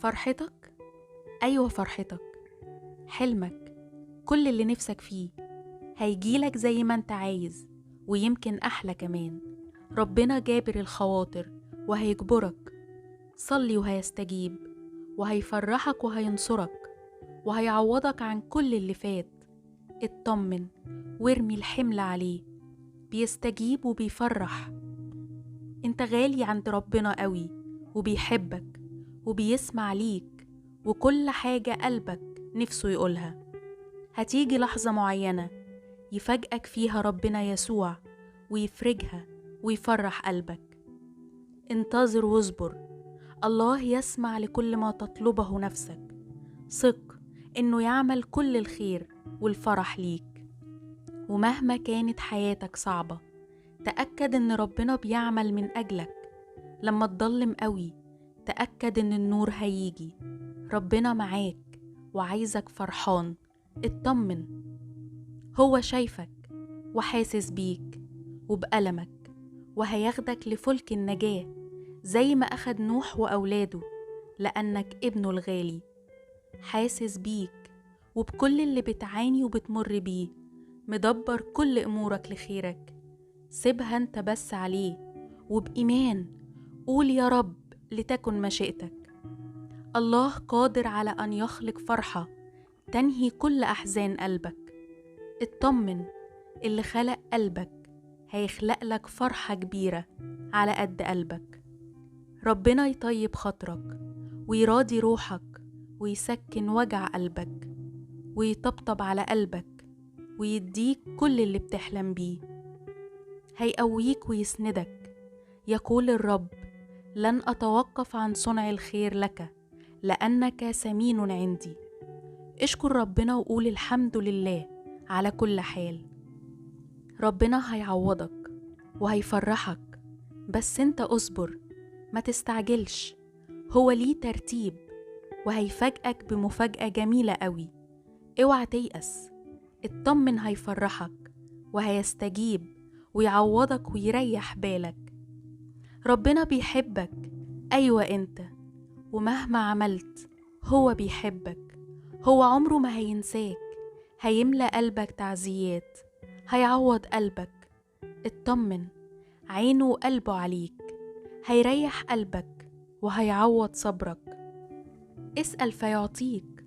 فرحتك؟ أيوة فرحتك، حلمك، كل اللي نفسك فيه هيجيلك زي ما انت عايز، ويمكن أحلى كمان. ربنا جابر الخواطر وهيجبرك. صلي وهيستجيب، وهيفرحك وهينصرك، وهيعوضك عن كل اللي فات. اطمن وارمي الحمل عليه، بيستجيب وبيفرح. انت غالي عند ربنا قوي، وبيحبك وبيسمع ليك، وكل حاجة قلبك نفسه يقولها. هتيجي لحظة معينة يفاجئك فيها ربنا يسوع، ويفرجها ويفرح قلبك. انتظر واصبر، الله يسمع لكل ما تطلبه نفسك. ثق إنه يعمل كل الخير والفرح ليك. ومهما كانت حياتك صعبة، تأكد إن ربنا بيعمل من أجلك. لما تضلم قوي، تأكد إن النور هيجي. ربنا معاك وعايزك فرحان. اطمن، هو شايفك وحاسس بيك وبألمك، وهياخدك لفلك النجاة زي ما أخد نوح وأولاده، لأنك ابنه الغالي. حاسس بيك وبكل اللي بتعاني وبتمر بيه، مدبر كل أمورك لخيرك. سيبها انت بس عليه، وبإيمان قول يا رب لتكن مشيئتك. الله قادر على أن يخلق فرحة تنهي كل أحزان قلبك. اطمن، اللي خلق قلبك هيخلق لك فرحة كبيرة على قد قلبك. ربنا يطيب خاطرك ويراضي روحك، ويسكن وجع قلبك، ويطبطب على قلبك، ويديك كل اللي بتحلم بيه. هيقويك ويسندك. يقول الرب: لن أتوقف عن صنع الخير لك، لأنك سمين عندي. اشكر ربنا وقول الحمد لله على كل حال. ربنا هيعوضك وهيفرحك، بس انت اصبر، ما تستعجلش. هو ليه ترتيب، وهيفاجئك بمفاجأة جميلة قوي. اوعى تيأس، اطمن، هيفرحك وهيستجيب ويعوضك ويريح بالك. ربنا بيحبك، أيوة انت، ومهما عملت هو بيحبك. هو عمره ما هينساك، هيملأ قلبك تعزيات، هيعوض قلبك. اطمن، عينه وقلبه عليك، هيريح قلبك وهيعوض صبرك. اسأل فيعطيك،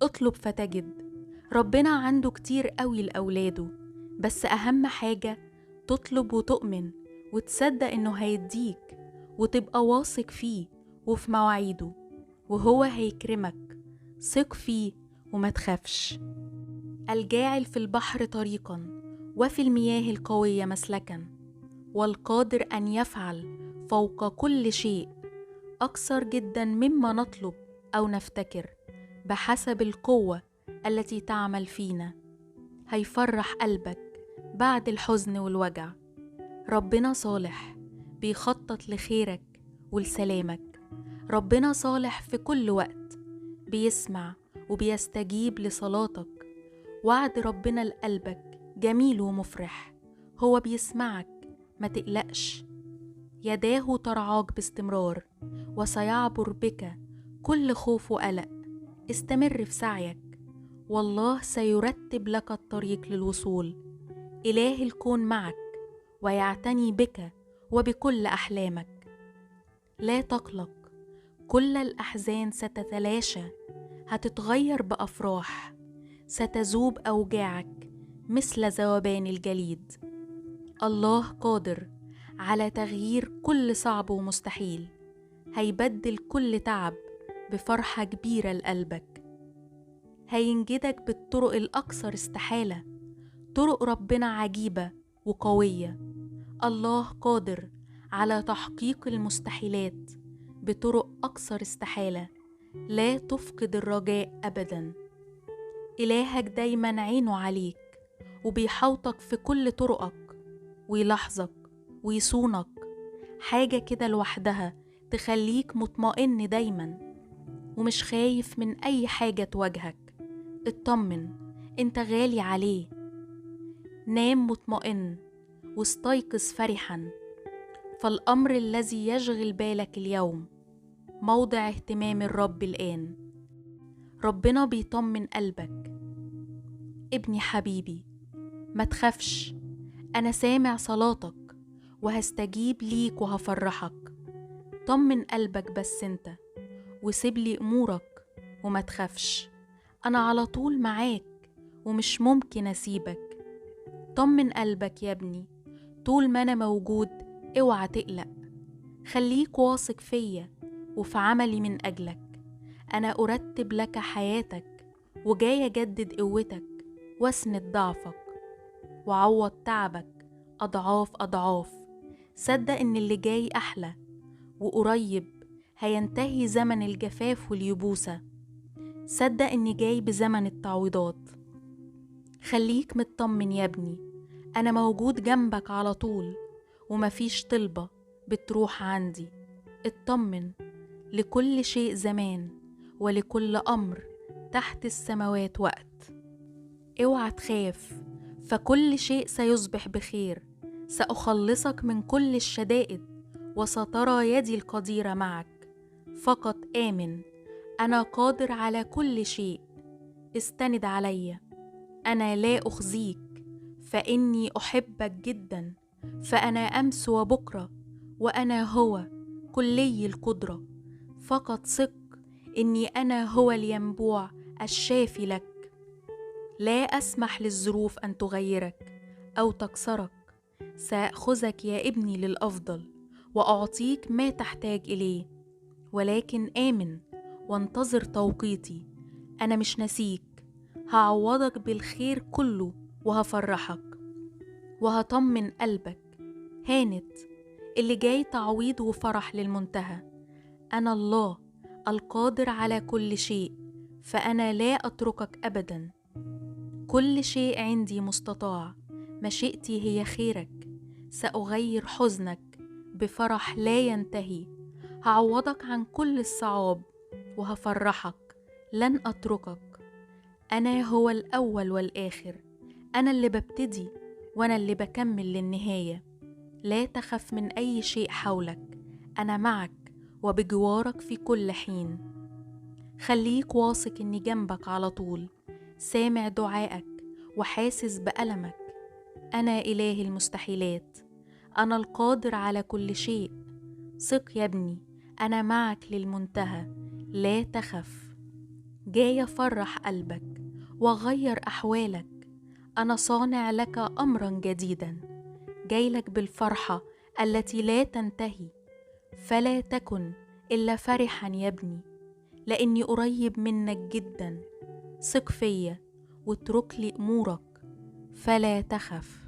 اطلب فتجد. ربنا عنده كتير قوي لأولاده، بس أهم حاجة تطلب وتؤمن وتصدق إنه هيديك، وتبقى واثق فيه وفي مواعيده، وهو هيكرمك. ثق فيه وما تخافش. الجاعل في البحر طريقا، وفي المياه القوية مسلكا، والقادر أن يفعل فوق كل شيء أكثر جدا مما نطلب أو نفتكر، بحسب القوة التي تعمل فينا. هيفرح قلبك بعد الحزن والوجع. ربنا صالح، بيخطط لخيرك ولسلامك. ربنا صالح في كل وقت، بيسمع وبيستجيب لصلاتك. وعد ربنا لقلبك جميل ومفرح، هو بيسمعك، ما تقلقش. يداه ترعاك باستمرار، وسيعبر بك كل خوف وقلق. استمر في سعيك، والله سيرتب لك الطريق للوصول. إله الكون معك، ويعتني بك وبكل أحلامك. لا تقلق، كل الأحزان ستتلاشى، هتتغير بأفراح. ستذوب أوجاعك مثل ذوبان الجليد. الله قادر على تغيير كل صعب ومستحيل. هيبدل كل تعب بفرحة كبيرة لقلبك. هينجدك بالطرق الأكثر استحالة. طرق ربنا عجيبة وقوية. الله قادر على تحقيق المستحيلات بطرق أكثر استحالة. لا تفقد الرجاء أبدا. إلهك دايما عينه عليك، وبيحوطك في كل طرقك، ويلاحظك ويصونك. حاجة كده لوحدها تخليك مطمئن دايما، ومش خايف من أي حاجة تواجهك. اطمن، انت غالي عليه. نام مطمئن واستيقظ فرحا، فالأمر الذي يشغل بالك اليوم موضع اهتمام الرب الآن. ربنا بيطمن قلبك. ابني حبيبي، ما تخافش، أنا سامع صلاتك وهستجيب ليك وهفرحك. طمن قلبك بس انت، وسيب لي أمورك وما تخافش. أنا على طول معاك ومش ممكن أسيبك. طمن قلبك يا ابني، طول ما أنا موجود اوعى تقلق. خليك واثق فيا وفي عملي من أجلك. أنا أرتب لك حياتك وجاي أجدد قوتك واسند ضعفك وعوض تعبك أضعاف أضعاف. صدق إن اللي جاي أحلى، وقريب هينتهي زمن الجفاف واليبوسة. صدق إني جاي بزمن التعويضات. خليك مطمن يا ابني، أنا موجود جنبك على طول، ومفيش طلبة بتروح عندي. اطمن، لكل شيء زمان ولكل أمر تحت السماوات وقت. اوعى تخاف، فكل شيء سيصبح بخير. سأخلصك من كل الشدائد، وسترى يدي القديرة معك. فقط آمن، أنا قادر على كل شيء. استند علي، أنا لا أخزيك، فإني أحبك جدا. فأنا أمس وبكرة، وأنا هو كلي القدرة. فقط ثق إني أنا هو الينبوع الشافي لك. لا أسمح للظروف أن تغيرك أو تكسرك. سأخذك يا ابني للأفضل، وأعطيك ما تحتاج إليه. ولكن آمن وانتظر توقيتي. أنا مش نسيك، هعوضك بالخير كله وهفرحك وهطمن قلبك. هانت، اللي جاي تعويض وفرح للمنتهى. أنا الله القادر على كل شيء، فأنا لا أتركك أبدا. كل شيء عندي مستطاع، مشيئتي هي خيرك. سأغير حزنك بفرح لا ينتهي. هعوضك عن كل الصعاب وهفرحك، لن أتركك. أنا هو الأول والآخر، أنا اللي ببتدي وأنا اللي بكمل للنهاية. لا تخف من أي شيء حولك، أنا معك وبجوارك في كل حين. خليك واثق إني جنبك على طول، سامع دعائك وحاسس بألمك. أنا إله المستحيلات، أنا القادر على كل شيء. ثق يا ابني، أنا معك للمنتهى. لا تخف، جاي أفرح قلبك وأغير أحوالك. أنا صانع لك أمرا جديدا، جايلك بالفرحة التي لا تنتهي. فلا تكن إلا فرحا يا ابني، لأني قريب منك جدا. ثق فيا واترك لي أمورك، فلا تخف.